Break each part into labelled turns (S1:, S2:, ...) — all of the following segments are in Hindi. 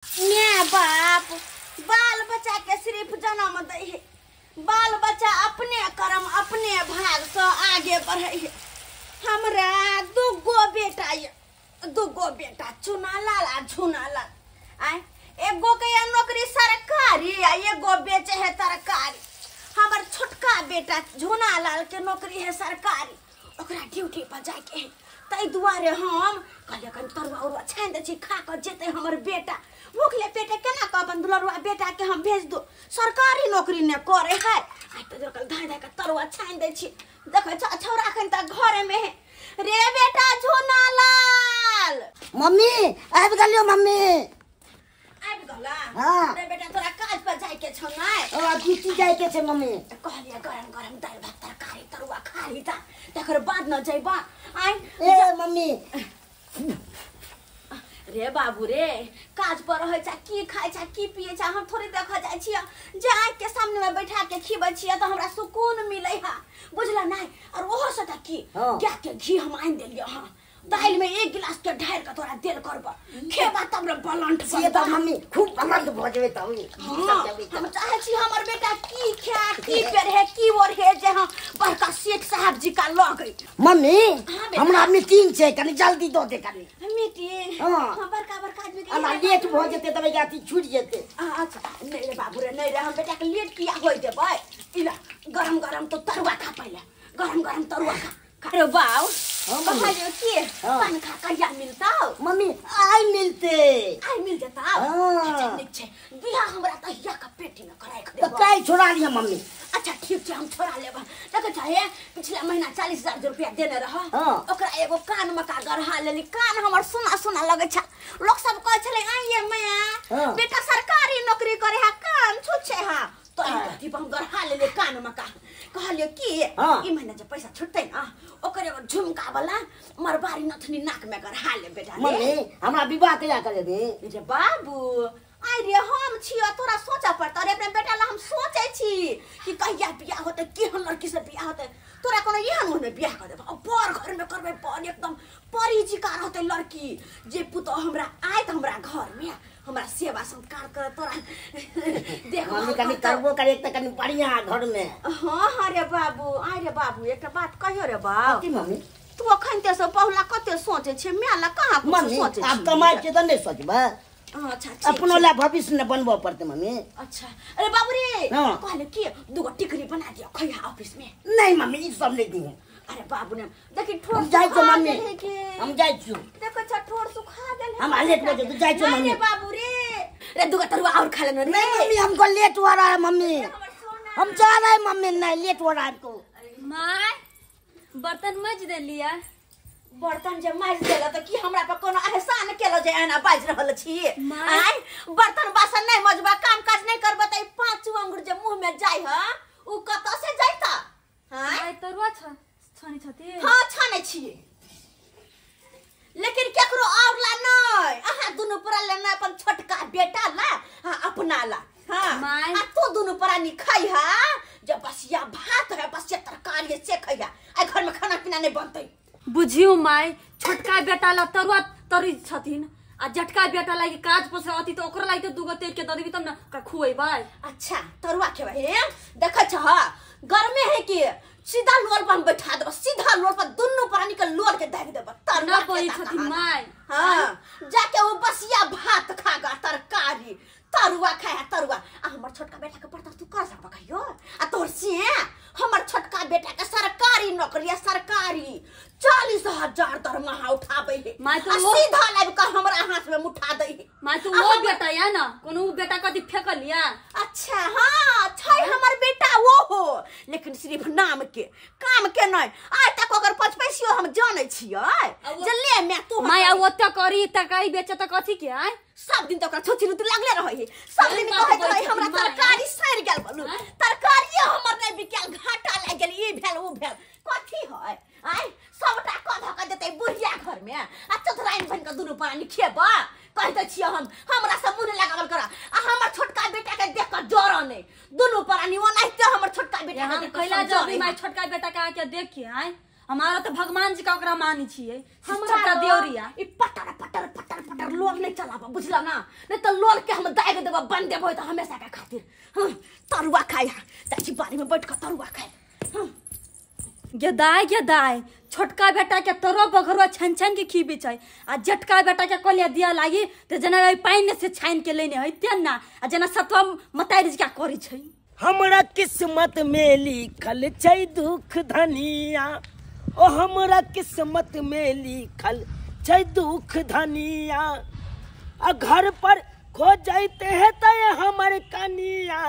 S1: मैं बाप बाल बच्चा के सिर्फ जन्म दे है। बाल बच्चा अपने कर्म अपने भाग से आगे बढ़े है। हमरा दूगो बेटा चुनालाल आ झुनालाल आए एगो के नौकरी सरकारी आ एगो बेचे है तरकारी। हमर छोटका बेटा झुनालाल के नौकरी है सरकारी, ओकरा ड्यूटी पर जाए के है। तै दुआरे हम कहलिए कन तरुआ उरुआ छान दे छी खा कर जेते हमर बेटा। भूखले पेटे केना क अपन दुलरुआ बेटा के हम भेज दो, सरकारी नौकरी ने करे है। आई त जकल धाय धाय के तरुआ छान दे छी। देखे छ छौरा खन त घरे में है। रे बेटा झुनालाल
S2: मम्मी आबि गेलियो मम्मी।
S1: आबि गला
S2: हां
S1: रे बेटा तोरा काज पर जाय के छ नै?
S2: ओ ड्यूटी जाय के छै मम्मी।
S1: कहलिए गरम गरम दाल भात तरकारी तरुआ खा ली त तकर बाद न जइबा। आई
S2: ए मम्मी
S1: रे बाबू रे काज पर रहे छ की खाय छ की पिए छ हम थोड़ी देख जाय छी। जे आँख के सामने में बैठा के खिबै छी त हमरा सुकून मिलै है, बुझला नै? और ओहो से त की गाय के घी हम आइन देलियो। हां दाल में एक गिलास के ढार के तोरा देल करबा खेबा तब रे बलंट
S2: से त मम्मी खूब बलंट भ जेबे त
S1: हम चाहे छी हमर बेटा की खा की पहरे की ओर है जे हम बड़का शेख साहब जी का लगे।
S2: मम्मी हमरा मीटिंग छै, कनी जल्दी दो दे कनी
S1: मीटिंग।
S2: हां
S1: बड़का मीटिंग
S2: हमरा लेट भ जेते तबे गाती छूट जेते।
S1: अच्छा नहीं रे बाबू रे नहीं रे हम बेटा के लेट किया होय देबै। इला गरम गरम तो तरुआ खा पहले, गरम गरम तरुआ खा रे बाऊ। कहलियो की पान खा कहिया मिलता
S2: मम्मी? आई मिल
S1: जता। अच्छा ठीक छै बियाह हमरा त हिया का पेटी में कराय के
S2: त काई छोड़ा लिया मम्मी।
S1: अच्छा ठीक छै हम छोड़ा लेबा। देखे छै पिछला महीना 40,000 रुपया देने रह, ओकरा एगो कान में का गढ़ा लेली। कान हमर सुना सुना लगे छ। लोग सब कहे छले आइए मैया बेटा सरकारी नौकरी करे है कान छुछे है तो कथि हम गढ़ा लेले कान में का। कहलियो की ई महीना जे पैसा छुटते ना ओकरे एगो झुमका वाला मरबारी नथनी नाक में गढ़ा ले बेटा।
S2: मम्मी हमरा विवाह कहिया करे दे?
S1: रे बाबू आई रे हम छियो तोरा सोचा पड़ता रे। अपने बेटा ला हम सोचे छी कि कहिया बियाह होते केहन लड़की से बियाह होते। तोरा कोनो एहन मुंह में बियाह कर देब बड़ घर में करबे बड़ एकदम परिचिका रहते लड़की जे पुतो हमरा आय त हमरा घर में हमरा सेवा संस्कार कर तोरा देख
S2: मम्मी कनी करबो करे त कनी बढ़िया घर में।
S1: हां रे बाबू आई रे बाबू एकटा बात कहियो रे बाप।
S2: की मम्मी
S1: तू अखन ते से पहला कते सोचे छे मेला कहां कुछ सोचे
S2: अब कमाई के त नहीं सोचबा।
S1: अच्छा
S2: अपनो ला भविष्य ने बनबो पड़ते मम्मी।
S1: अच्छा अरे बाबू रे कहले की दुगो टिकरी बना दियो खैया ऑफिस में।
S2: नहीं मम्मी ई सब नहीं दी।
S1: अरे बाबू ने देखि ठोर
S2: जाय छ मम्मी हम जाय छु।
S1: देखो छ ठोर सुखा देल है
S2: हम लेट हो जे जाय छ मम्मी।
S1: रे बाबू रे दुगो तरुआ और खा लेना रे।
S2: नहीं मम्मी हमको लेट हो रहा है मम्मी, हम जा रहे हैं मम्मी। नहीं लेट हो रहा है हमको।
S3: माय बर्तन मज दे लिया।
S1: बर्तन जे माज देला त की हमरा पर कोनो एहसान केलो जे एना बाज रहल छी? आय बर्तन बासन नहीं मजबा काम काज नहीं करबा त 5 अंगुर जे मुंह में जाय ह उ कत से जायता?
S3: हां तरुआ छानी छथि।
S1: हां छाने छी लेकिन केकरो और ला नहीं। अहा दुनु परा ले ना अपन छोटका बेटा ला अपना ला। हां आ तू दुनु परा नि खाई हा जब बसिया भात है बसिया तरकारी से खैया आ घर में खाना पीना नहीं बनतै।
S3: बुझियो माय छोटका बेटा ला तरुआ तरी छथिन आ जटका बेटा लागी काज पर से अति त ओकरा लागी त दुगो तेल के द देबी तब न का खुएबै।
S1: अच्छा तरुआ खेबै हे देख छ घर में है कि सीधा लोल पर बैठा देब, सीधा लोल पर दुनु पर निकल लोल के दाग देब
S3: तरुआ पई छथिन माय।
S1: हां जाके वो बसिया भात खागा तरकारी तरुआ खाया तरुआ। आ हमर छोटका बेटा के पड़ता तू कर सकबा कहियो आ तोर से हमर छोटका बेटा के सरकारी नौकरी सरकारी 40,000 दरमाहा उठाबै है
S3: माय तो
S1: सीधा लाब के हमरा हाथ में मुठा दे है।
S3: माय तो वो बेटा या ना कोनो बेटा कदी फेक लिया।
S1: अच्छा हां छै हमर बेटा वो हो लेकिन सिर्फ नाम के काम के नहीं। आज तक अगर 5 पैसियो हम जानै छियै जल्ले में तू
S3: माय ओते करी तरकारी बेचे त कथि के आय
S1: सब दिन तो ओकरा छोची रुत लागले रहै है। सब दिन कहैत रहै हमरा तरकारी सड़ गेल बोलू तरकारी हमर नहीं बिकल घाटा लाग गेल ई भेल उ भेल कथि है आय सबटा कह ध के देतै बुढ़िया घर में आ चतुराइन बन के दुनु पानी खेबा कहते छियै हमरा से मुंह लगावल कर। आ हमर छोटका बेटा के देख के डर नहीं दुनु पानी ओनाइते हमर छोटका बेटा
S3: हम कैला जब माय छोटका बेटा के आके देख के आय हमारा तो भगवान जी का ओकरा मानी छिए। हमरा का देवरिया
S1: ई पटर पटर पटर पटर हमार लोल नहीं चलाबा बुझला ना नहीं तो लोल के हम दाग देबा बन देबो तो हमेशा के खातिर तरुआ खाए चाची बारी में बैठ के तरुआ खाए
S3: गे दाय छोटका बेटा के तोरो बघरवा छन छन के खीबे छै आ जटका बेटा के कलिया दिया लागी त जना पानी से छान के लेने है ना आ जना सतवा मतारी का करी छै
S2: हमरा किस्मत में लिखल छै दुख धनिया ओ हमरा किस्मत में लिखल छै दुख धनिया आ घर पर खो जाते है तय हमर कनिया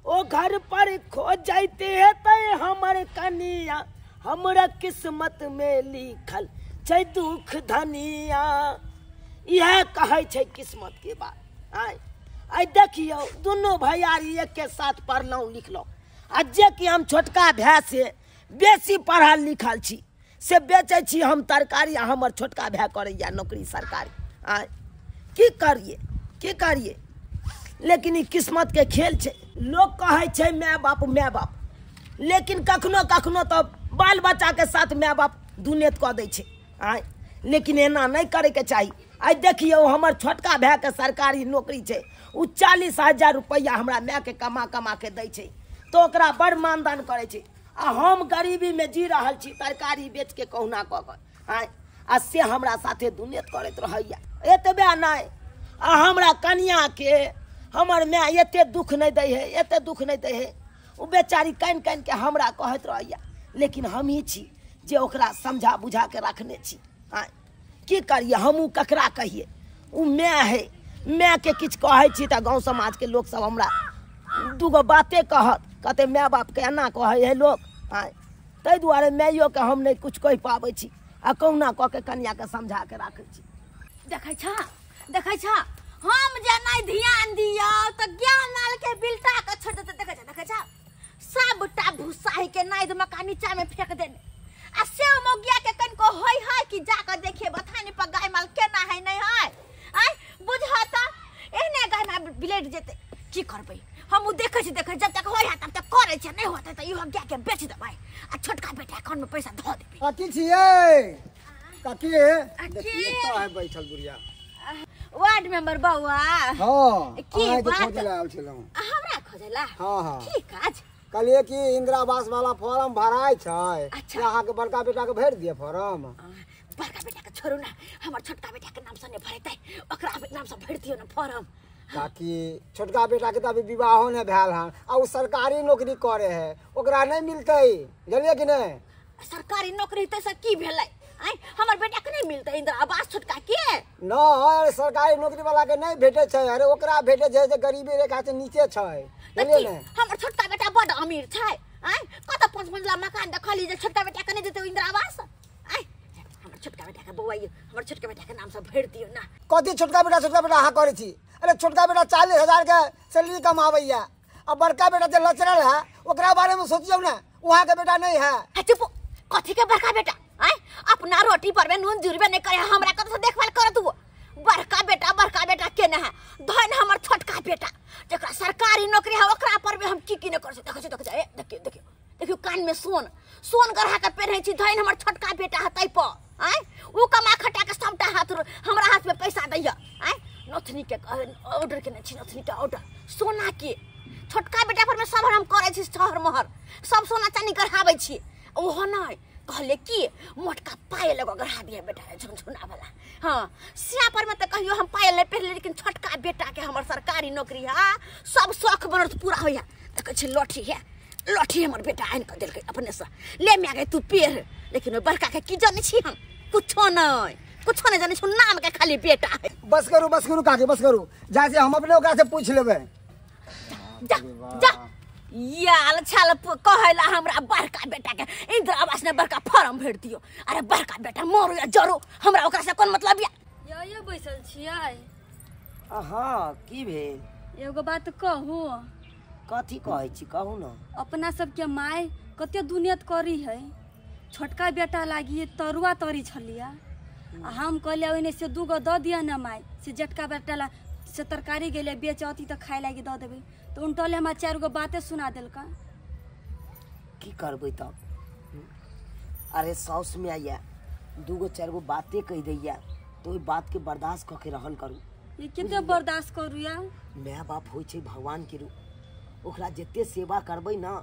S2: ओ घर पर खो जाते है तय हमर कनिया हमरा किस्मत में लिखल छै दुख धनिया यह कहै छै किस्मत के बात आई देखियो दोनों भैयारी एक के साथ पढ़लौं लिखलौं आ जे कि हम छोटका भाई से बेसी पढ़ल लिखल छी से बेचे छी हम तरकारी आ हमर छोटका भाई करैया नौकरी सरकारी की करिए लेकिन ई किस्मत के खेल छै लोग कहै छै माय बाप लेकिन कखनो कखनो तो बाल बच्चा के साथ माय बाप दुनेत कऽ दै छै लेकिन एना नहीं करे के चाहिए आई देखियो हमर छोटका भाई के सरकारी नौकरी छै उ 40,000 रुपया हमरा माय के कमा के दै छै तो ओकरा बड़ मानदान करे छै आ हम गरीबी में जी रहल छी तरकारी बेच के कहुना कऽ के आ से हमरा साथे दुनेत करैत रहैया एतबे नहीं आ हमरा कनिया के हमर माय एते दुख नहीं दै है उ बेचारी कान के हमरा कहत रहैया लेकिन हम ही छी जे ओकरा समझा बुझा के रखने छी की करिए हमू ककरा कहिए उ माय है माय के किछ कहै छी त गांव समाज के लोग सब हमरा दूगो बातें कहते माय बाप के एना कहै है लोग तै दुआरे माइयो के हम नहीं कुछ कह पाबै छी आ कहुना कऽ के कन्या के समझा के राखै छी
S1: देखै छ हम जे नहीं ध्यान दियो तो ज्ञान नाल के बिलटा के छोड़ देते देखै छ सबटा भूसा के नाइद मका नीचा में फेंक देने आ से मोगिया के कनको होय है कि जाकर देखिए बथानी पर गाय माल केना है नहीं है बुझाता एहने गाय माल बिलेट जेते की करबै हम देखे जब तक होय है तब तक करे छै नहीं होते त इहो गाय के बेच देबै आ छोटका बेटा अकाउंट में पैसा ध देबै
S4: काकी छियै काकी देखिए तो है बैठल बुढ़िया
S1: वार्ड मेंबर बउआ
S4: हां
S1: की बात
S4: खोजला आल छलौ
S1: हमरा खोजला
S4: हां
S1: की काज
S4: कहलिए कि इंदिरा आवास वाला फॉर्म भराय छै यहाँ के बड़का बेटा के भर दिए फॉर्म
S1: बड़का बेटा के छोड़ू ना हमर छोटका बेटा के नाम से नहीं भरतै ओकरा नाम से भर दियो ना फॉर्म
S4: ताकि छोटका बेटा के तो अभी विवाहो नहीं भेल हन आ उ सरकारी नौकरी करे है ओकरा नहीं मिलतै जानलिए कि नहीं
S1: सरकारी नौकरी त की भेलै हमर बेटा के नहीं मिलतै इंदिरा आवास छोटका के
S4: नहीं सरकारी नौकरी वाला के नहीं भेटे छै अरे ओकरा भेटे छै जे गरीबी रेखा से नीचे छै जानलिए ने
S1: हमर छोटका बेटा बड़ अमीर छै कत 5 मंजिला मकान देखली जे छोटका बेटा के नहीं देतै इंदिरा आवास हमर छोटका बेटा के बउआ हमर छोटका बेटा के नाम से भर दियो ना
S4: कथी छोटका बेटा हाँ करे छी अरे छोटका बेटा 40,000 के सैलरी कमावैया अब बड़का बेटा जे लचरल है ओकरा बारे में सोचियो ना वहाँ के बेटा नहीं है
S1: चुप कथी के बड़का बेटा अपना रोटी पर में नून जुरबे नहीं करे हमरा कत से देखभाल करत हो बड़का बेटा के ना है धन हमर छोटका बेटा जकरा सरकारी नौकरी है ओकरा पर में हम की न कर सकते देखियो कान में सोन गढ़ा के पहने छी धन हमर छोटका बेटा है तै पर उ कमा खटा के सबटा हाथ हमरा हाथ में पैसा दैया नथनी के ऑर्डर के छी नथनी के ऑर्डर सोना के छोटका बेटा पर में सब हम करे छी शहर महर सब सोना चांदी गढ़ाबै छी ओहो नहीं कहले कि मोटका पायल एगो गढ़ा दिया बेटा झुनझुना वाला हाँ सिया पर में तो कहियो हम पायल नहीं पहले लेकिन छोटका बेटा के हमर सरकारी नौकरी है सब शौक बनत पूरा होया तो कह लठी हमर बेटा आइन कर देलकै अपने से ले में गए तू पेड़ लेकिन बड़का के की जाने छी हम कुछो नहीं जाने छी नाम के खाली बेटा है
S4: बस करू काके बस करू जैसे हम अपने ओकरा से पूछ लेबै
S1: जा याल छाल कहला हमरा बड़का बेटा के इंदिरा आवास ने बड़का फॉर्म भर दियो अरे बड़का बेटा मरो या जरो हमरा ओकरा से कोन मतलब
S3: या बैसल छियै
S2: हाँ की भेल
S3: एगो बात कहू
S2: कथी कहै छी कहू ना
S3: अपना सबके माय कते दुनियत करी है छोटका बेटा लागी तरुआ तरी छलिया हम कहलिए ओने से दूगो द दिया ना माय से जटका बेटा ला से तरकारी गेले बेच अती तो खाए लागी द देबै तो उनटले हमरा 4 गो बातें सुना देलका
S2: की करबै तब अरे साउस में आया दूगो 4 गो बातें कह दैया तो ओहि बात के बर्दाश्त कऽ के रहल करू।
S3: ये कते बर्दाश्त करू या
S2: माय बाप होइ छै भगवान के रूप, ओकरा जते सेवा करबै ना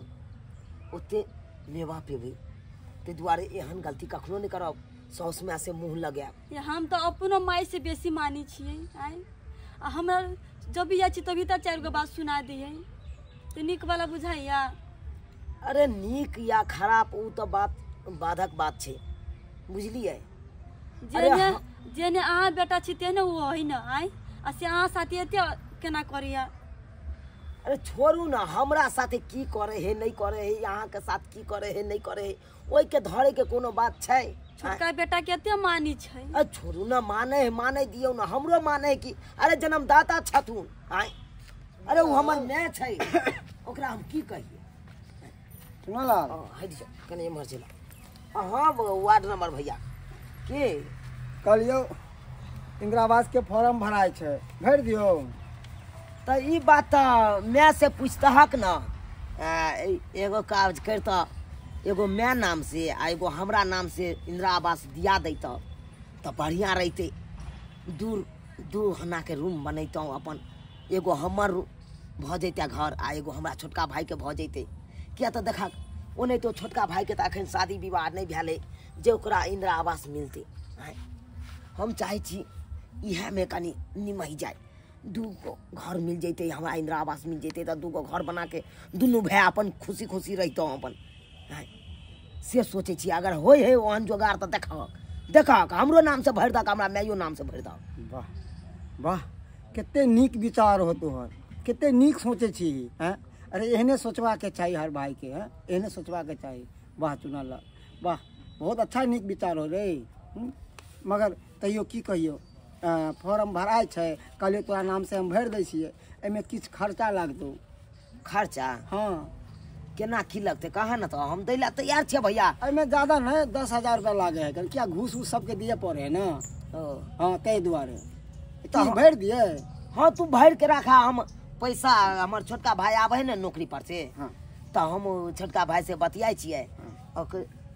S2: ओते मेवा पेबै। ताहि दुआरे एहन गलती कखनो नहीं करब, साउस माय से मुँह लगायब।
S3: ये हम तो अपनो माई से बेसी मानी छियै आय, आ हमरा जब भी जाइ छी तभी तो 4 गो बात सुना दिए तो नीक वाला बुझाइया।
S2: अरे नीक या खराब उ तो बात बाधक बात छै, बुझलियै।
S3: जेने जेने अहाँ बेटा छी तेने वो है न आय, आ से अहाँ साथी एते केना करिया।
S2: अरे छोड़ू ना, हमरा साथे की करे है नहीं करे है, यहाँ के साथ की करे है नहीं करे है, ओहि के धरे के कोनो बात छै।
S3: छोटका बेटा केते मानी छै।
S2: अरे छोड़ू ना, माने दियौ ना, हमरो माने है कि अरे जन्मदाता छथुन आय। अरे वो हमर माय छै, ओकरा हम की कहिए।
S4: सुनो लाल,
S2: हटि जा कने एम्हर चला। हाँ वार्ड नंबर भैया के
S4: कलियो इंदिरा आवास के फॉर्म भराय छै, भर दियो।
S2: तो ई बात तो मैं से पूछतहक ना, एगो काज करता, एगो मैं नाम से आ एगो हमरा नाम से इंदिरा आवास दिया देता तो बढ़िया रहते। दू हना के रूम बनैतौ अपन, एगो हमर भ जैते घर आ एगो हमरा छोटका भाई के भ जैते। किया तो देखा ओने तो छोटका भाई के तो अखन शादी विवाह नहीं भेले जे ओकरा इंदिरा आवास मिलते। हम चाहे छी इहे में कनी निमहि जाए, 2 गो घर मिल जैते, हमरा इंदिरा आवास मिल जैते तो 2 गो घर बना के दुनू भाई अपन खुशी खुशी रहतौ अपन। से सोचे छी अगर होय है ओहन जोगार तो देखक हमरो नाम से भर दक, हमरा मायो नाम से भर दक।
S4: वाह वाह, कते नीक विचार हो तोहर, कते नीक सोचे छी हैं। अरे एहने सोचवा के चाहिए हर भाई के, हैं एहने सोचवा के चाहिए। वाह चुना लाल, वाह बहुत अच्छा नीक विचार हो रे। मगर तैयो की कहियो, फॉर्म भराय छै, कहलिए तोरा नाम से हम भर दै छियै, एहिमे किछु खर्चा लागतौ।
S2: खर्चा
S4: हाँ
S2: केना की लगते कहा ना, तो हम दै ला तैयार छे भैया।
S4: एहिमे ज्यादा नहीं 10,000 रुपया लागे है, क्या घूस उस सबके दिए पड़े है ना। हाँ ताहि दुआरे तो भर दिए।
S2: हाँ तू भर के रखा, हम पैसा हमर छोटका भाई आवे है ना नौकरी पर से,
S4: हाँ
S2: तो हम छोटका भाई से बतियाई छियै।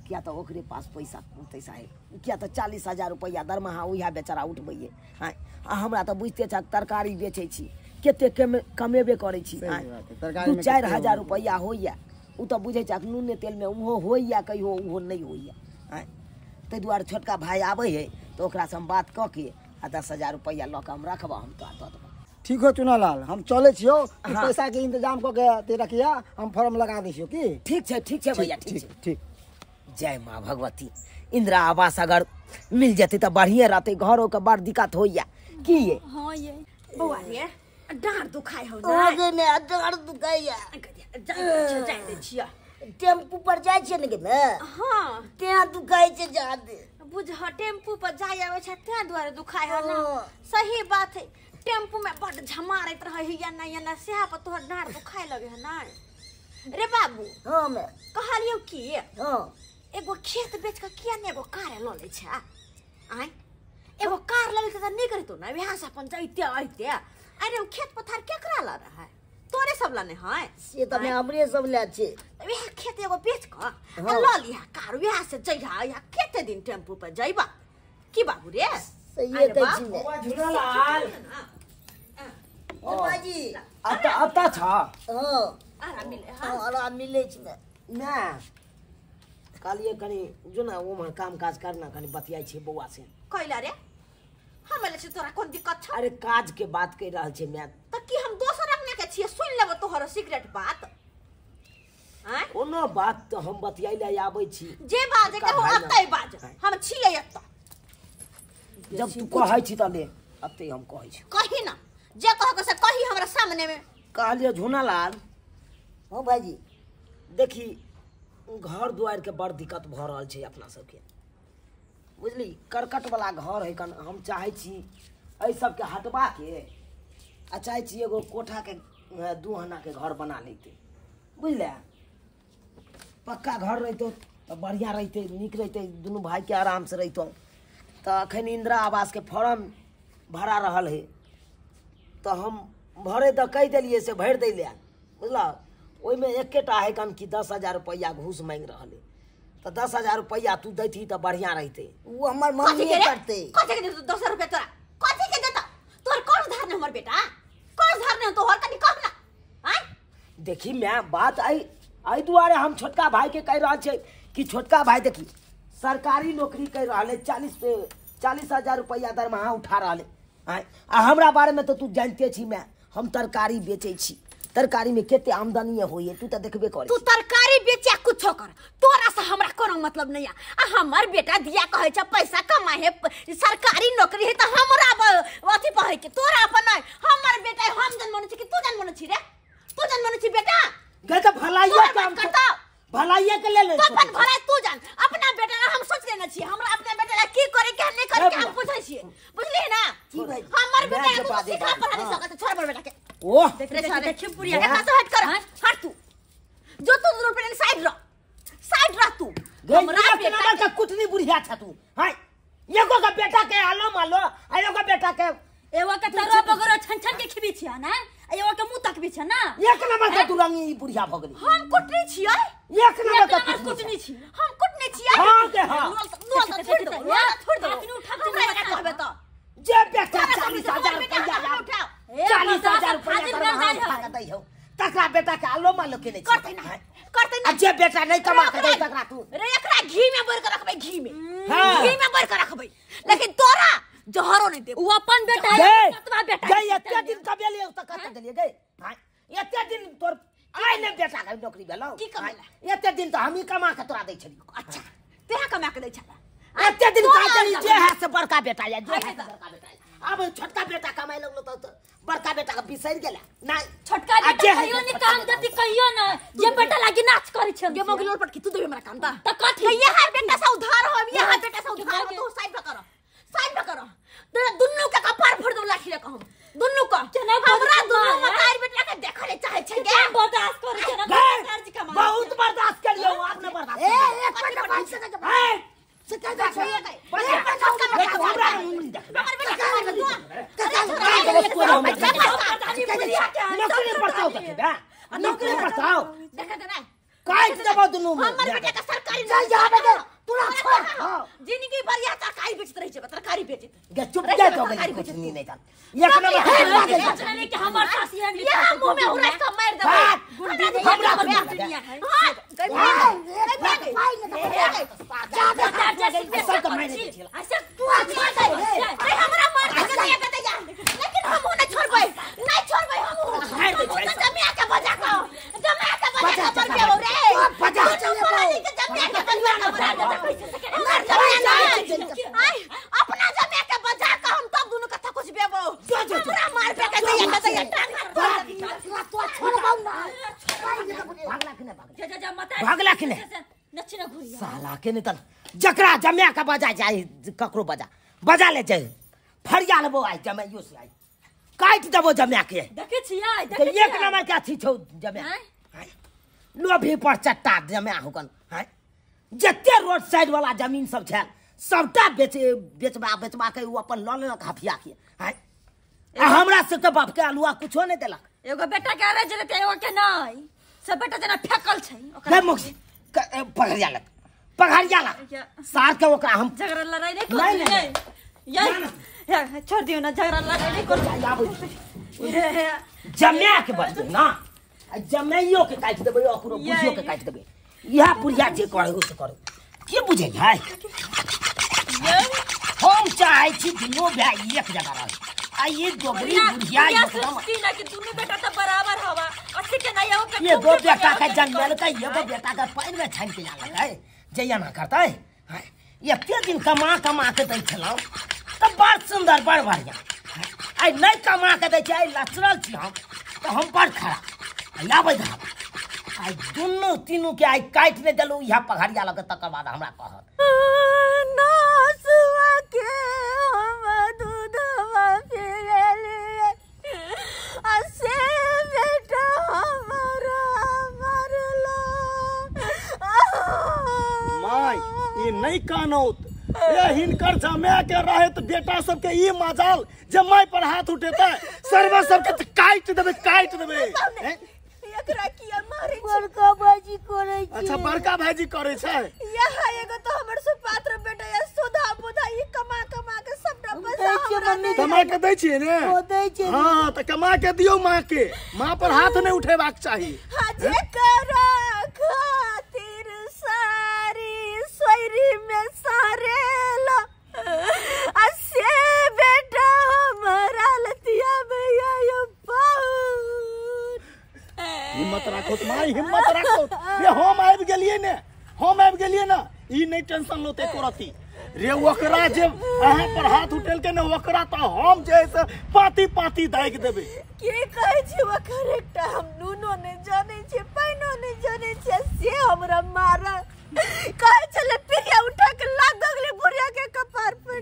S2: किया तो ओकरे पास पैसा है, किया तो 40,000 रुपया दरमाहा उहे बेचारा उठबैये। हाँ हमरा तो बुझते छ तरकारी बेचे छी, केते कमेबे करे छी। 2-4 हजार रुपया होइया, उ तो बुझे छ नूने तेल में उहो होइया, कहियो उहो नहीं होइया। ताहि दुआरे छोटका भाई आवे है तो ओकरा से हम बात क के आ 10,000 रुपया लऽ के हम रखबा, हम तो दऽ देबो।
S4: ठीक हो चुना लाल, हम चले छियो, पैसा के इंतजाम क के ते रखिया, हम फॉर्म लगा दै छियो की।
S2: ठीक है भैया, ठीक है।
S4: ठीक।
S2: जय माँ भगवती, इंदिरा आवास अगर मिल जाती तो बढ़िया रहते, घरों के बड़ दिक्कत होइया की ये।
S3: हाँ ये
S1: बौआ रे डाँड दुखाइ हो ना,
S2: ओगे ने डाँड दुखाइया,
S1: जाय दे छिया।
S2: टेम्पू पर जाय छै ने गे,
S1: हाँ
S2: तें दुखाइ छै जादे।
S1: बुझ टेम्पू पर जाय आवे छै तें दुआरे दुखाइ हो ना। सही बात है, टेम्पू में बड़ झमारत रहे है या ना सेहा पर तोहर डाँड दुखाइ लगे है ना। रे बाबू
S2: हाँ मैं
S1: कहलियो की
S2: हाँ
S1: एगो खेत बेच के किया ने एगो कार ल ले छै आय, एगो कार ले के त नहीं करतो ना, बिहार से अपन जाइते आइते। अरे खेत पथार केकरा ला रहा है, तोरे सब ला ने है
S2: से तो मैं हमरे सब ले छै।
S1: वह खेत एगो बेच के ल लिया कार, वह से जइहा या केते दिन टेम्पू पर जइबा की बाबू रे।
S2: सही कहै छी ने
S4: झूला लाल
S2: बाबाजी आता छ। हां
S1: आराम मिले
S2: हाँ आराम मिले छै ना। कालिए कनी जो ना वो में काम काज करना, कनी बतियाई छै बौआ से।
S1: कैला रे हमले से तोरा कोन दिक्कत छ।
S2: अरे काज के बात कह रहल छै मैं,
S1: त की हम दोसर रखने के छिए, सुन लेबो तोहर सीक्रेट बात। हैं
S2: कोनो बात तो हम बतियाई ले आबै छी,
S1: जे बाजे के हो अतै बाज, हम छिए एत।
S2: जब तू कहै छी त ले अतै हम कहै छी।
S1: कही ना जे कह के से कही हमरा सामने में।
S2: कहलिए झुना लाल, हाँ भाईजी देखी घर दुआर के बड़ दिक्कत भ रहल छै अपना सबके, बुझली। करकट वाला घर है, कन हम चाहे छी एहि सब के हटवा के आ चाहे छी एगो कोठा के 2 हना के घर बना लेते, बुझले। पक्का घर रहते तो बढ़िया रहते, निक रहते, दुनू भाई के आराम से रहते। तो अखन इंदिरा आवास के फॉर्म भरा रहल है, तो हम भरे तो कह दिलिए से भर दै ले, बुझल। ओहिमे एकेटा है कम कि 10,000 रुपया घूस मांग रहा है, तो 10,000 रुपया तू देती तो बढ़िया रहते।
S4: वो हमर
S1: कथी
S4: मम्मी
S1: के रे?
S4: करते।
S1: कथी के देतो 10 रुपया तोरा? कथी के देता? तोर कौन धारने हमर बेटा? कौन धारने तोहर कनी कह ना। आय
S2: देखी मैं बात आई दुआरे हम छोटका भाई के कह रहा छे कि छोटका भाई देखी सरकारी नौकरी कर रहा है, 40,000 रुपया दरमाहा उठा रहा है। आ हमरा बारे में तो तू जानते छी, मैं हम तरकारी बेचे छी, तरकारी में केते आमदनी होई तू तो देखबे करे।
S1: तू तरकारी बेचा कुछो कर, तोरा से हमरा कोनो मतलब नहीं आ। हमर बेटा दिया कहे छ पैसा कमाए है, सरकारी नौकरी है तो हमरा अथी पहे के तोरा अपन हमर बेटा हम जन मन छी कि तू जन मन छी रे? तू जन मन छी बेटा?
S2: गए तो भलाइया काम
S1: करता
S2: भलाइया के ले ले।
S1: तो अपन भलाई तू जान, अपना बेटा हम सोच लेना छी, हमरा अपना बेटा की करे के नहीं करे के हम पूछै छी, बुझली ना? हमर बेटा को सिखा पढ़ा नहीं सकत, छोड़ हमर बेटा के।
S2: ओह
S1: देख रे देख पुरिया एकरा से हट कर, हट तू जो तू दूर पे साइड रह तू।
S2: हमरा बेटा का कुछ नहीं बुढ़िया था तू। हां एगो का बेटा के आलो मालो, एगो का बेटा के
S3: एगो के तरो बगरो छन छन के खिबी छिया ना, एगो के मुंह तक भी छ ना।
S2: एक नंबर का तू रंगी बुढ़िया भगली।
S1: हम कुटनी छियै,
S2: एक नंबर का
S3: कुटनी छी,
S1: हम कुटनी छियै।
S2: हां के हां
S1: छोड़ दो
S3: हाथ में उठा के
S1: हमरा कहबे तो
S2: जे बेटा 40,000 रुपया ला 40,000 रुपया दे हो तकरा बेटा के आलो मालो के नहीं
S1: करते ना
S2: जे बेटा नहीं कमा के दे तकरा तू
S1: रे एकरा घी में बोर के रखबे, घी में
S2: हाँ।
S1: घी में बोर के रखबे, लेकिन तोरा जहरो नहीं दे।
S3: वो अपन बेटा है, सतवा बेटा
S2: गई एते दिन कबे लिए तक कत देलिए गई। हां एते दिन तोर आइ ने बेटा के नौकरी भेलो
S1: की कमाला?
S2: एते दिन तो हम ही कमा के तोरा दै छली।
S1: अच्छा तेहा कमा के दै छला,
S2: एते दिन का देली जे है से बड़का बेटा या जे है से बड़का बेटा। अब छोटका बेटा कमाई लगलो तो बड़का बेटा के बिसर गेला नहीं।
S3: छोटका बेटा कहियो नहीं काम देती, कहियो ना जे बेटा लागी नाच करे छ।
S1: गे मोगलोर पर की तू देबे हमरा काम ता
S3: त कथी
S1: ये है बेटा से उधार हो, ये है बेटा से उधार हो, तू साइड में करो तेरा दुन्नु के कपार फोड़ दो लाठी रे कहम दुन्नु को। हमरा दुन्नु मतार बेटा के देखले चाहे छै गे,
S3: बर्दाश्त करे छ ना, चार्ज कमा
S2: बहुत बर्दाश्त करियो, आपने बर्दाश्त
S1: एक मिनट भाई से
S2: से कह दे छै देखो हमरा नहीं देख नौकरी पड़ताओ देखबे, नौकरी पड़ताओ
S1: देख दे ना
S2: काट देबो दुनु में।
S1: हमर बेटा के सरकारी
S2: चल जा बेटा तोरा छोड़। हां
S1: जिंदगी भर या तरकारी बेचत रही छै, तरकारी बेचत
S2: गे चुप जा तो गई कुछ नहीं नहीं था एक नंबर
S3: नहीं कि हमर सासी है
S1: ये हम मुंह में उड़ा के मार दे
S2: हमरा
S3: दुनिया है।
S1: हां
S2: सब तो मैंने देखिला
S3: ऐसे
S1: तू अरे हमरा मार के नहीं कहते जा, लेकिन हम नहीं छोड़बै, नहीं छोड़बै हम जमिया के बजा के मर गयो रे
S2: बजा
S1: के जमिया के बजा आई अपना जमिया के बजा के हम तब दोनों कथा कुछ बेबो हमरा मार पे के दैया
S2: तो छोड़बाऊ ना भागला कि नहीं
S3: जा मत
S2: भागला कि नहीं
S3: नचना घुरिया
S2: साला के नहीं तन जकरा जमिया का बजा जाए ककरो बजा ले जाए फरिया लेबो आई जमियो से आई काट देबो जमिया के।
S3: देखे छियै
S2: एक नंबर के अथी छौ जमिया लोभी पर चट्टा जमिया होकन। जते रोड साइड वाला जमीन सब छै सबटा बेचबा के उ अपन ल लेलक हफिया के। हमरा से के बाप के अलुआ कुछो नहीं देलक।
S3: एगो बेटा के अरेज रे एगो के नहीं, सब बेटा जना फेकल छै
S2: गए मुख पघरिया लग सार के ओकरा हम
S3: झगड़ा लड़ाई नहीं कर ये छोड़ दियो ना, झगड़ा लड़ाई नहीं कर
S2: जमिया के बदले ना जमियो के काट देबे ओकरो बुझियो के काट देबे। यह पुरिया जे करे ओ से करे के बुझे भाई। हम चाहे छी दुनो भाई एक जगह रहे आ ये दोगरी बुढ़िया एकदम
S3: ना कि दोनों बेटा तो बराबर हवा अच्छे के नहीं हो के
S2: ये दो बेटा का जन्मल का ये दो बेटा का पैर में छान के जाला है जैया ना करता है। एते दिन कमा के दै छलौ त बड़ सुंदर बड़ बढ़िया। आई नहीं कमा के दै छै, आई लचरल छी हम तो हम बड़ खराब लाबै धा। आई दुनु तीनू के आई काट ने देलु यह पघरिया लग तकर बाद हमरा कहत
S1: नासुआ के हम दूधवा पियलिए असे बेटा हमरा मरला।
S5: माय ई नहीं कानौत ये हिनकर जमे के रहे तो बेटा सबके ई मजाल जमाई पर हाथ उठेता सर्व सबके काट देबे
S1: एक एकरा किया मारे छी
S2: बड़का भाजी करे छी।
S5: अच्छा बड़का भाजी करे छै।
S1: यहाँ एगो तो हमर सुपात्र बेटा या सुधा बुधा ई कमा कमा के सबटा पैसा
S2: दै छियै
S1: हमरा
S2: मम्मी।
S5: कमा के दै छियै ने?
S2: ओ दै छै।
S5: हाँ तो कमा के दियो माँ के। माँ पर हाथ नहीं उठेबाक चाही।
S1: हाजे करा खातिर सारी सोयरी में सारेला असे बेटा हमारा लतिया भैया यो पाहुन।
S5: हिम्मत राखो माँ, हिम्मत राखो। रे हम आबि गेलियै ने, हम आबि गेलियै ना, ई नहीं टेंशन लोते करती रे। ओकरा जे अहाँ पर हाथ उठेल के ने ओकरा तो हम जे है से पाती पाती दागि देबै।
S1: के कहै छी ओकर एकटा हम नुनो नहीं जाने छी पाइनो नहीं जाने छी से हमरा मारा कहै छले पिरिया उठा के लाग गले बुढ़िया के कपार पर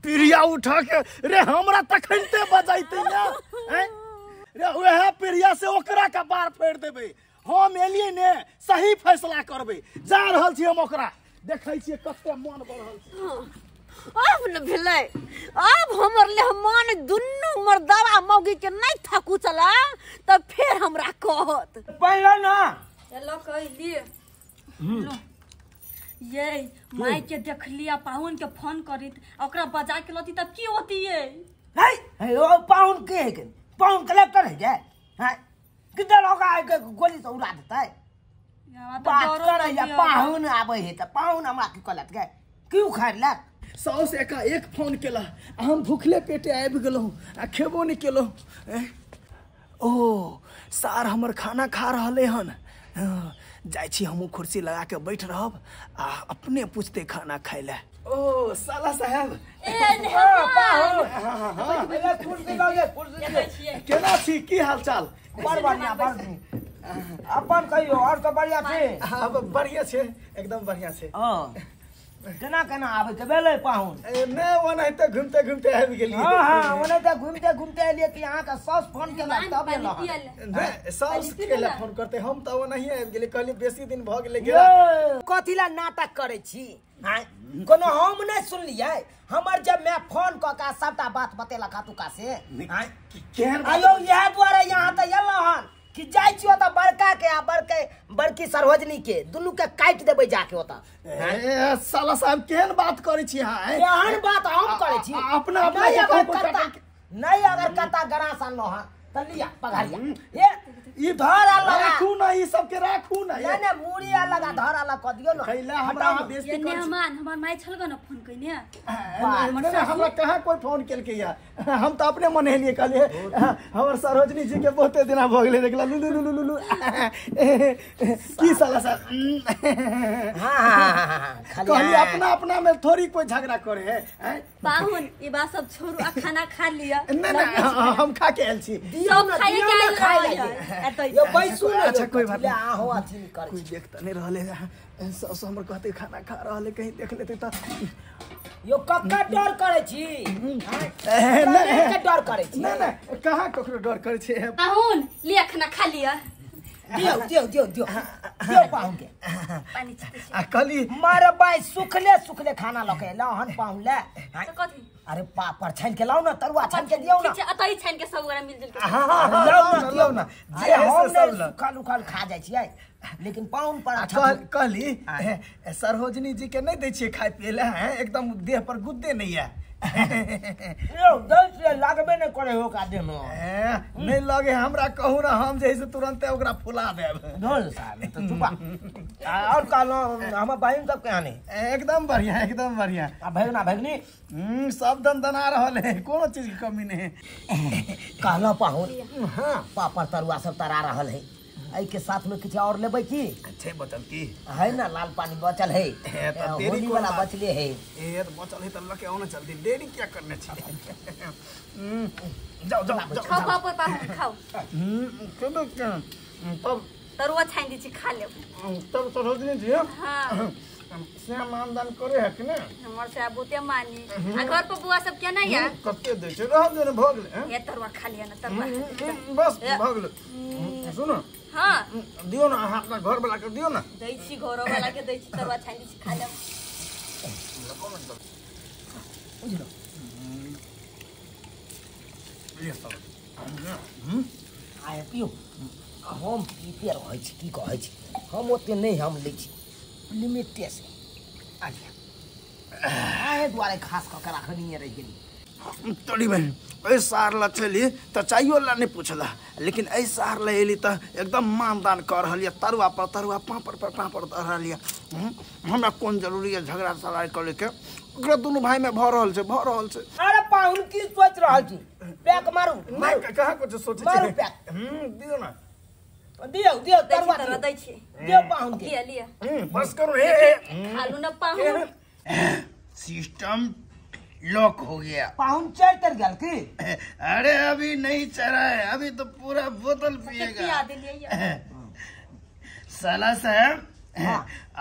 S5: पिरिया उठा के रे हमरा तखनते बजाइते ना हैं? रे वह पिरिया से ओकरा कपार फेर देबै। हम एलियै ने सही फैसला करबै। जा रहल छी हम ओकरा देखै छियै कते मन बढ़ल छै।
S1: अब न भेलै अब हमर ले मान दुन्नू मर्दावा मौगी के नहीं थकू चला तब फिर हमरा कहत
S2: पहले ना
S3: चलो कहली ये माई के देख लिया पाहुन के फोन करी ओकरा बजा के लती तब की होती है?
S2: है ओ पाउन के है, पाउन कलेक्टर है क्या? हैं किधर होगा के गोली से उड़ा देता है। बात करे या पाहुन आवे है त पाहुन हमरा की कलत गए क्यों खाइला?
S5: साउस एका एक फोन केला हम भूखले पेटे आबि गेलहुँ आ खेबो नहीं केलहुँ। ओ सार हमर खाना खा रहले हन। जाइ छी हमहूँ कुर्सी लगा के बैठ रहब आ अपने पूछते खाना खाइ ले। ओ साला साहब केना छी? की हाल चाल?
S2: बड़ बढ़िया बड़ अपन कहियो और तो बढ़िया छे?
S5: हाँ बढ़िया छे, एकदम बढ़िया छे।
S2: केना केना आवे के बेले पाहुन?
S5: ने ओनाहिते घूमते घूमते आबि गेलियै।
S2: हां हां ओनाहिते घूमते घूमते एलियै कि अहाँ का सॉस फोन केला तब एला।
S5: ने साउस केला फोन करते हम त ओनाही आबि गेलियै। कहली बेसी दिन भ गेलै गेला।
S2: कथिला नाटक करे छी? हां कोनो हम नहीं सुनलियै? हमर जब मैं फोन क का सबटा बात बतेला खातुका से हां
S5: केहन
S2: आयो यह द्वारा यहाँ त एला हन कि जाय छियो त बड़का के आ बड़की सरोजनी के दुनू के काट देबै जाके ओता।
S5: ए साला साहब केहन बात करै छी अहाँ?
S2: एहन बात हम करे छी
S5: अपना अपना
S2: नहीं अगर कता गरा सन न त लिया पगारिया ए ई धरा लगा
S5: राखू ना, ई सब के राखू ना।
S2: नहीं नहीं मुड़िया लगा धरा लगा क दियो न।
S5: कैला हमरा बेइज्जती
S3: ये
S5: कर।
S3: मेहमान हमर माई छलगो न फोन कइने
S5: नहीं हमरा कहाँ कोई फोन केलकै या। हम तो अपने मन हेलिए कहलिए हमर सरोजनी जी के बहुते दिना भ गेलै देखला लुलु लुलु लुलु की साला साहब।
S2: हां
S5: कहली अपना अपना में थोड़ी कोई झगड़ा करे है।
S3: पाहुन ये बात सब छोड़ू आ खाना खा लिया।
S5: नहीं हम खा के आयल छी।
S3: सब खाए के आइल
S2: खाए
S3: एतै
S2: यो बैसू न।
S5: अच्छा कोई बात
S2: ले
S5: नहीं।
S2: आहो अथी कर
S5: कोई देखता नहीं रहले। सस हमर कहते खाना खा रहले कहीं देख लेते त
S2: यो कक्का डर करे छी?
S5: नहीं
S2: के डर करे छी?
S5: नहीं कहाँ ककरो डर करे छे।
S3: पाहुन लिया खाना खा लिया।
S2: दियो पाहुन के
S3: पानी छिटे
S5: आ कहली
S2: मारे बाई सुखले सुखले खाना लके लहन पाहुन ले।
S3: तो कथी
S2: अरे पापड़ छान के लाओ ना, तरुआ छान के दियो ना।
S3: ठीक छै अतै छान के सब गोरा मिलजुल के
S2: लाओ ना दियो ना।
S5: जे
S2: अरे हम
S5: सब
S2: ने सुखल उखल खा जाय छियै लेकिन पाहुन पर अच्छा
S5: कहली सरोजनी जी के नहीं दै छियै खाय पिए ले हैं? एकदम देह पर गुद्दे नहीं है।
S2: यो दल से लागबे न करे हो का देनो।
S5: नहीं लगे हमरा कहू ना हम जैसे तुरंत ओकरा फुला देब।
S2: ढोल साहब तो चुपा। और कालो हम बहन सब के आने
S5: एकदम बढ़िया एकदम बढ़िया।
S2: आ भगना भगनी
S5: सब दना रहल है, कोनो चीज की कमी नहीं है।
S2: कहलो पाहुन हां पापड़ तरुआ सब तरा रहल है। आई के साथ में कुछ और लेबै की?
S5: अच्छे बचल की
S2: है ना लाल पानी बचल है
S5: तो तेरी
S2: होली
S5: को
S2: वाला
S5: बात।
S2: बचले है।
S5: ए तो बचल है त लके आउन जल्दी देरी क्या करने छी। जाओ जाओ जाओ
S3: खाओ खाओ पाहुन खाओ
S5: तब
S3: तरुआ छान दी छी खा ले।
S5: तब सरोजनी जी
S3: हां
S5: श्याम मानदान करे है कि ने?
S3: हमर से बहुते मानी आ घर पर बुआ सब केना या
S5: कते दे छै रह दे भ गेलै।
S3: ये तरुआ खा लिया ना तरुआ
S5: बस भ गेलै। सुनो
S3: हां
S5: दियो ना अहाँ अपना घर वाला के दियो ना।
S3: दै छी घरो वाला के दै छी तरुआ छान दी छी खा ले।
S5: ये सब
S2: आए पियो हम पीते रहै छी की कहै छी हम ओते नहीं हम लै छी लिमिटे से आए दुआरे खास कऽ के राखनी रह गेली
S5: तोरी बहन ऐ सार ला चली तो चाहिए ला नहीं पूछला लेकिन ऐ सार ला एली तो एकदम मानदान कर रहलिए तरुआ पर तरुआ पापड़ पर पापड़ दे रहलिए हमरा कौन जरूरी है झगड़ा सराय करे के ओकरा दोनों भाई में भ रहल छे
S2: अरे पाहुन की सोच रहल छी पैक मारू
S5: नहीं कहाँ कुछ सोचे
S2: मारू
S5: छे
S2: पैक
S5: दियो ना
S2: दियो तरुआ
S3: तरह दै छी
S2: दियो पाहुन के
S3: लिया
S5: बस करो हे
S3: खालू न पाहुन
S5: सिस्टम लॉक हो गया
S2: पाहुन चढ़ तर गल की
S5: अरे अभी नहीं चढ़ा है अभी तो पूरा बोतल पिएगा साला साहब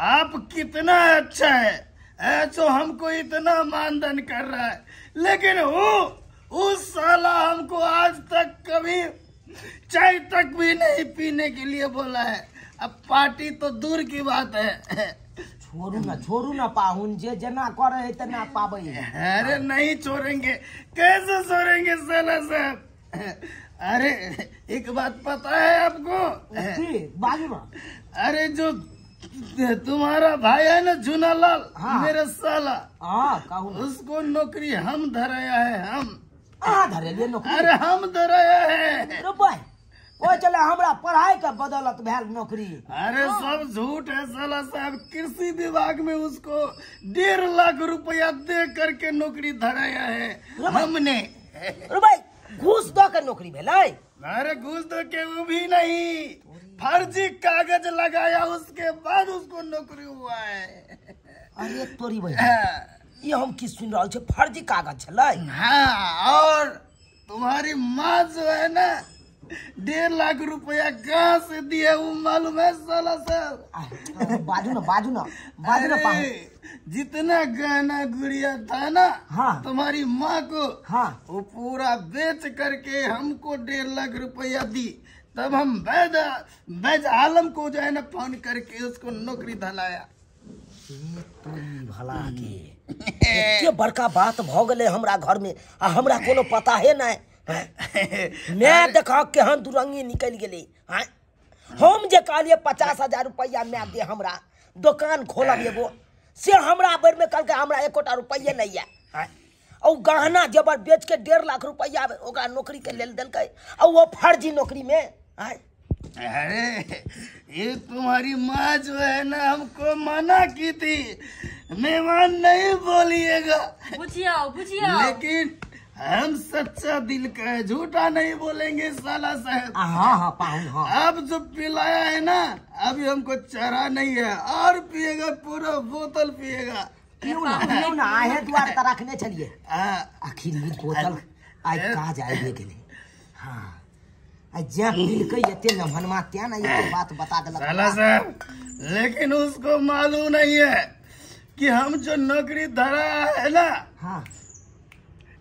S5: आप कितना अच्छा है जो हमको इतना मानधन कर रहा है लेकिन उस साला हमको आज तक कभी चाय तक भी नहीं पीने के लिए बोला है अब पार्टी तो दूर की बात है
S2: छोड़ू ना पाहुन जे जना करे है तना पाबै
S5: अरे नहीं छोड़ेंगे कैसे छोड़ेंगे साला साहब अरे एक बात पता है आपको
S2: बाजू ना
S5: अरे जो तुम्हारा भाई है ना झूनालाल मेरा साला
S2: कहू
S5: उसको नौकरी हम धराया है हम
S2: धरे नौकरी
S5: अरे हम धराया है
S2: रुपए ओ चले हमरा पढ़ाई का बदौलत भेल नौकरी
S5: अरे सब झूठ है साला साहब कृषि विभाग में उसको 1.5 लाख रुपया दे करके नौकरी धराया है हमने
S2: रुपए घूस दो के नौकरी भेलै
S5: अरे घूस दो के वो भी नहीं फर्जी कागज लगाया उसके बाद उसको नौकरी हुआ है
S2: अरे तोरी भाई ये हम की सुन रहा छे फर्जी कागज छलै
S5: हाँ और तुम्हारी माँ जो है ना 1.5 लाख रुपया कहाँ से दिए वो मालूम है साला साहब
S2: बाजू ना पाहुन
S5: जितना गहना गुड़िया था ना
S2: हाँ।
S5: तुम्हारी माँ को
S2: हाँ।
S5: वो पूरा बेच करके हमको 1.5 लाख रुपया दी तब हम वैद आलम को जो है ना फोन करके उसको नौकरी दिलाया
S2: भला के एते बड़का बात भ गेले हमरा घर में आ हमरा कोनो पता है ना मैं देखा केहन दुरंगी निकल गेले हम जे कहलिए 50,000 रुपया मैं दे हमरा दुकान खोलब एगो से हमरा बेर में कहलके हमरा 1 रुपया नहीं है और गहना जेवर बेच के 1.5 लाख रुपया ओकरा नौकरी के लेल देलकै और वो फर्जी नौकरी में
S5: अरे ये तुम्हारी माँ जो है ना हमको मना की थी मेहमान नहीं बोलिएगा
S3: बुझिया
S5: लेकिन हम सच्चा दिल का है झूठा नहीं बोलेंगे साला साहब
S2: हाँ पाहुन हाँ
S5: अब जो पिलाया है ना अभी हमको चरा नहीं है और पिएगा पूरा बोतल पिएगा
S2: क्यों ना आहे द्वार त रखने चलिए आखिर ये बोतल आज कहा जाए के लिए हाँ जे पील के ये नमहनमा त्या ना ये बात बता देलक
S5: साला साहब लेकिन उसको मालूम नहीं है कि हम जो नौकरी धरा है ना
S2: हाँ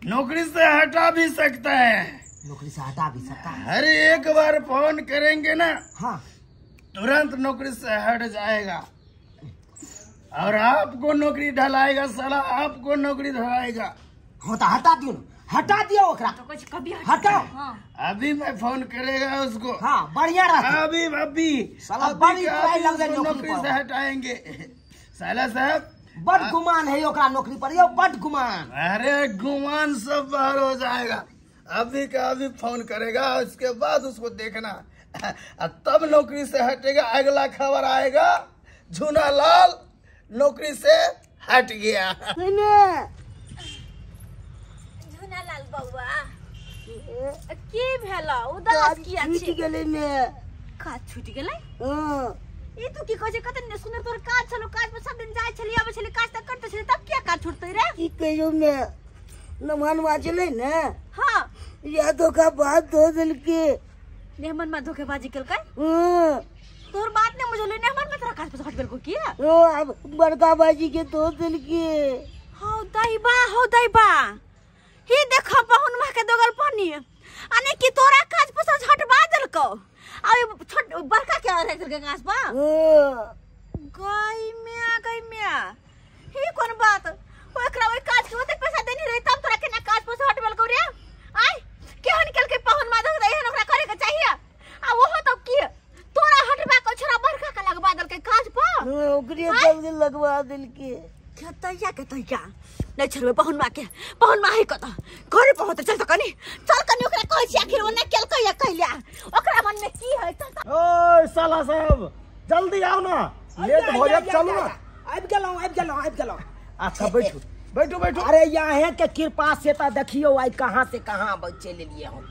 S5: नौकरी से हटा भी सकता है
S2: नौकरी से हटा भी सकता है
S5: अरे एक बार फोन करेंगे ना
S2: हाँ
S5: तुरंत नौकरी से हट जाएगा और आपको नौकरी ढलाएगा साला आपको नौकरी ढलाएगा
S2: हाँ तो हटा दियो ओकरा
S3: तो कुछ कभी
S2: हटाओ
S5: अभी मैं फोन करेगा उसको
S2: हाँ बढ़िया रहता
S5: अभी
S2: साला बड़ी ट्राई लग गई
S5: नौकरी से हटाएंगे साला साहब
S2: बड़ गुमान है ओकरा नौकरी पर यो बड़ गुमान
S5: अरे गुमान सब बाहर हो जाएगा अभी का अभी फोन करेगा उसके बाद उसको देखना तब नौकरी से हटेगा अगला खबर आएगा झूनालाल नौकरी से हट गया
S1: झूनालाल बउआ की भेलो उदास किया छी
S2: छूट गेलै में
S1: का छूट गेलै ई तू की कहै कते ने सुंदर तोर काज छलो काज पर सब दिन जाय छली आबै छली काज तक करते छली तब क्या काज छूटतै रे
S2: की कहियो में नमहनवा चले ने
S1: हां
S2: या धोखा बात दो दिल के
S1: नेमन में धोखेबाजी केलकै
S3: तोर बात ने मुझे लेने हमार में तेरा काज पे हट बेल को किया
S2: ओ अब बड़का बाजी के तो दिल के
S3: हौ दाई बा ही देखा पहुन मा के दोगल पानी अने की तोरा काज पे हटवा देल को अब छोट बड़का क्या रह करके काज पा गई मिया ही कोन बात ओकरा ओइ काज के ओते पैसा देनी रही तब तोरा के ना काज पे हट बेल को रे आई केहन केल के पहुन मा दो दे ओकरा करे के चाहिए आ वो तो की
S2: लगवा दिल के
S1: क्या तैया नहीं छरवे पहुन मा है कत घरे पहुंच चल त कनी ओकरा कहै छी आखिर ओने केल कहलिया ओकरा मन में की है चल
S5: ओए साला साहब जल्दी आओ ना, लेट हो जात, चलो ना।
S2: आबि गेलौं।
S5: अच्छा बैठो।
S2: अरे यहाँ के कृपा से तो देखियो आई कहाँ से कहाँ चल लिए हम।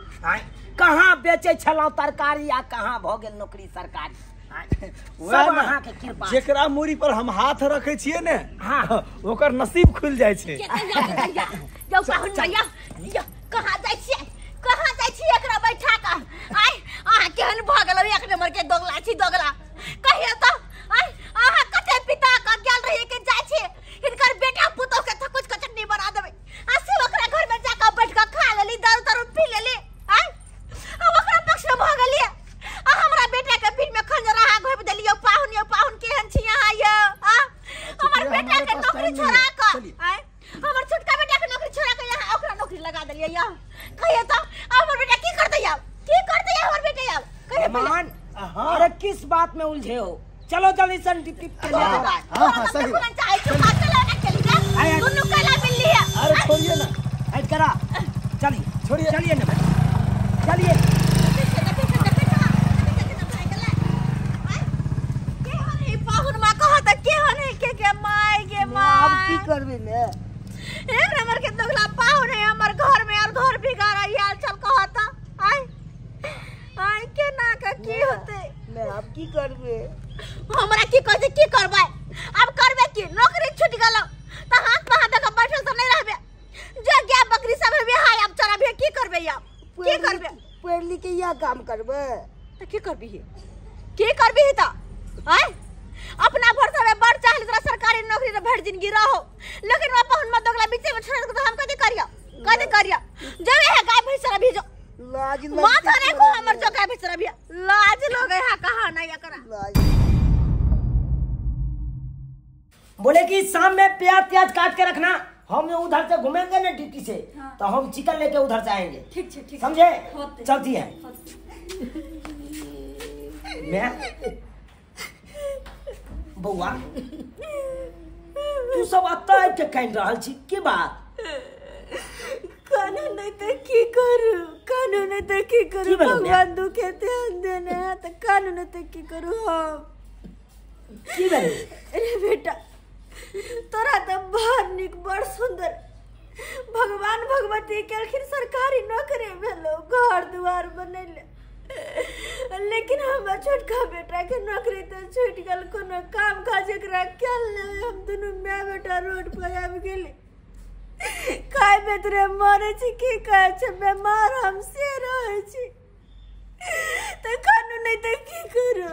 S2: कहाँ बेचे छलौं तरकारी आ कहाँ भ गेल नौकरी सरकारी। सब अहाँ के कृपा।
S5: जेकरा मूरी पर हम हाथ रखे छिए ने,
S2: हाँ
S5: ओकर नसीब खुल जाय छे।
S1: जाऊ पाहुन भैया कहाँ जाइ छी एकरा बैठा का आय आ केहन भ गेलौ एक नंबर के दोगला कहियो त आय आहा कते पिता का गेल रही के जाइ छी इनकर बेटा पुतौ के थकुच के चटनी बना देबै आ से ओकरा घर में जाके बैठ के खा लेली दारू पी लेली आय अब ओकरा पक्ष में भ गेलिए आ हमरा बेटा के पीठ में खंजर रहा घोप देलियो पाहुन केहन छी यहां ये आ हमर बेटा के नौकरी छोड़ा के आय हमर छोटका बेटा के नौकरी छोड़ा के यहां ओकरा नौकरी लगा देलिए या कहिए त हमर बेटा की करते हमर बेटा कहिए
S2: मान। अरे किस बात में उलझे हो, चलो जल्दी सर्टिफिकेट के लिए।
S5: हां सही।
S1: चाहे चुप चला ना चली ना दोनों कला मिल ली है।
S5: अरे छोड़िए ना,
S2: ऐड करा, चलिए
S5: छोड़िए
S2: ना, चलिए।
S1: की करबे ने एक नंबर के दोगला पाहुन है हमर घर में और घर बिगाड़ा याल चल कहता आय के ना का की होते
S2: मैं अब की करबे
S1: हमरा की कहते की करबे अब करबे की नौकरी छूट गेल त हाथ पे हाथ के बैठल सब नहीं रहबे जे गया बकरी सब है हाय अब चला भी की करबे या की करबे
S2: पढ़ लिख के या काम करबे
S1: त की करबी त आय अपना भरोसा में बढ़ चाहे तोरा सरकारी नौकरी रे भेड़ जिंदगी रहो लेकिन मैं पहुन मत दोगला बीच में छोड़ के तो हम कदे करिया जब है गाय भैंसरा भी जो
S2: लाज
S1: माथा ने को हमर जो गाय भैंसरा भी लाज लोग है कहां नहीं करा।
S2: बोले कि शाम में प्याज काट के रखना, हम उधर से घूमेंगे ना ड्यूटी से।
S3: हाँ।
S2: तो हम चिकन लेके उधर से आएंगे,
S3: ठीक
S2: समझे?
S3: होते।
S2: चलती है मैं बउआ तू सब अत्ता के कह रहल छी की बात
S1: कानून नहीं तो की करू भगवान दुखे ध्यान देने है तो कानून नहीं तो की करू हम
S2: की भेल
S1: अरे बेटा तोरा तो बड़ निक बड़ सुंदर भगवान भगवती के आखिर सरकारी नौकरी भेलो घर द्वार बनेले लेकिन हमार छोटका बेटा के नौकरी तो छूट गल कोनो काम काज एकरा केल नै हम दुनु माय बेटा रोड पर आबि गेली काय बेतरे मरे छी की कहै छै बीमार हम से रहै छी त खानु नै त की करू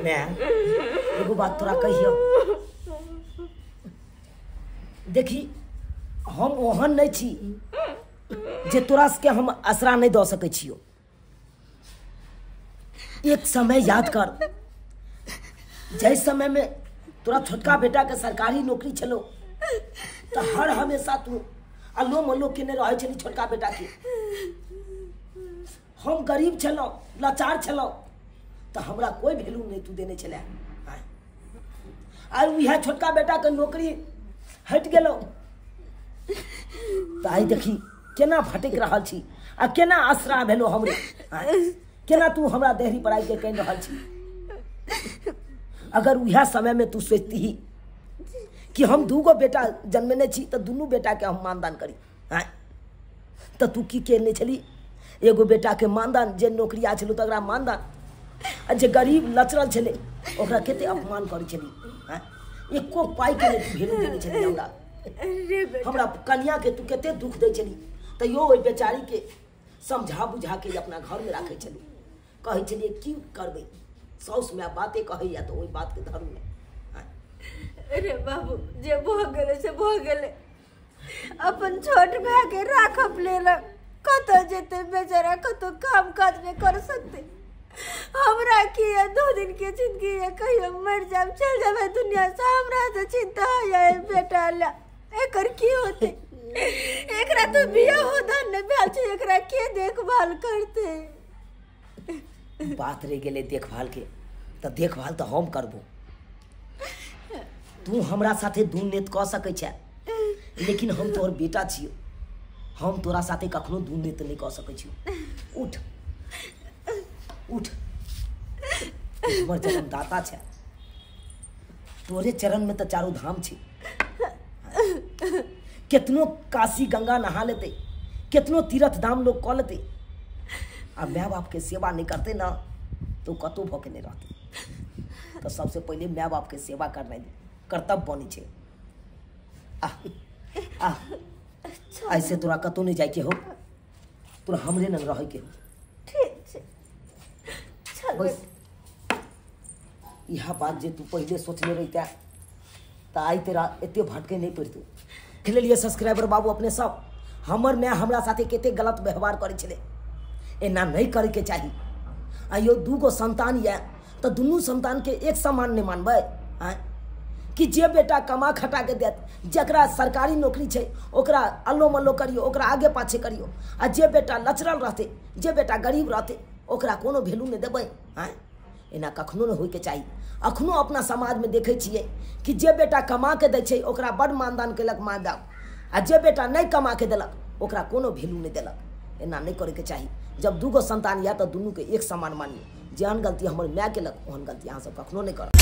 S2: मैं एगो बात तोरा कहियो देखी हम ओहन नहीं छी जे तोरा के हम आसरा नहीं दे सकै छियो। एक समय याद कर जै समय में तोरा छोटका बेटा के सरकारी नौकरी चलो तो हर हमेशा तू अल्लो मल्लो केने रहे छली छोटका बेटा के। हम गरीब छलो लाचार छलो तो हमरा कोई वैल्यू नहीं तू देने चले आई वह छोटका बेटा के नौकरी हट गेलो तो आई देखी केना भटक रहल छी आ केना आसरा भेलो हमरे केना तू हमरा देहरी पढ़ाई के कह रहल छी। अगर वह समय में तू सोचती ही कि हम दूगो बेटा जन्मने छी तो दुनू बेटा के हम मानदान करी तो तू की केने छली एगो बेटा के मानदान जे नौकरिया छलो तकरा मानदान आ जे गरीब लचरल छले ओकरा केते अपमान करी छली एको पाई के भेलू देने छली हमरा कन्या के तू केते दुख दे छली तैयो ओई बेचारी के समझा बुझा के अपना घर में राखे छली कहे छलिए की करबे सौस में बातें कहे या तो ओई बात के धरू में।
S1: अरे बाबू जे भ गेले से भ गेले अपन छोट भाई के राखब लेलक कतो जेते बेचारा कतो काम काज नहीं कर सकते हमरा की है 2 दिन के जिंदगी है कहियो मर जाब चल जाबे दुनिया से हमरा से चिंता है बेटा ला एकर की होते एकरा तो बिया हो धन ने भेल छै एकरा के देखभाल करते
S2: बात रे गेले देखभाल के तो देखभाल तो हम करबो। तू हमरा साथे दुर्नीति कऽ सकै छै, लेकिन हम तोहर बेटा छियो, हम तोरा साथे कखनो दुर्नीति नहीं कऽ सकै छियो। उठ उठ, हमर जन्मदाता छै, तोरे चरण में तो चारों धाम छै। कितनो काशी गंगा नहा लेते, कितनो तीर्थ धाम लोग कऽ लेते, आ माय बाप के सेवा नहीं करते ना तो कतो भके नहीं रहते। तो सबसे पहले माय बाप के सेवा करना कर्तव्य बनी छे। आ ऐसे तोरा कतो नहीं जाए के हो, तोरा हमरे न रहे के हो।
S1: ठीक छे, चल
S2: बस यह बात जे तू पहले सोचले रहिता तो आई तेरा एते भटके नहीं पड़तो। खेले लिए सब्सक्राइबर बाबू अपने सब हमर माय हमरा साथे केते गलत व्यवहार करे छले, एना नहीं करे के चाहिए। आइयो दूगो संतान ये तो दुनू संतान के एक समान नहीं मानबे कि जे बेटा कमा खटा के देत, जकरा सरकारी नौकरी छै ओकरा अल्लो मल्लो करियो, ओकरा आगे पाछे करियो, आ जे बेटा लचरल रहते, जे बेटा गरीब रहते ओकरा कोनो वैल्यू नहीं देबै। एना कखनो नहीं होय के चाहिए। अखनो अपना समाज में देखे छियै कि जे बेटा कमा के दै छै ओकरा बड़ मानदान केलक माय बाप, आ जे बेटा नहीं कमा के देलक ओकरा कोनो वैल्यू नहीं देलक। एना नहीं करे के चाहिए। जब दूगो संतान या तो दुनू के एक समान मानिए। जेहन गलती हमर माय केलक ओहन गलती अहाँ सब कखनो नहीं करब।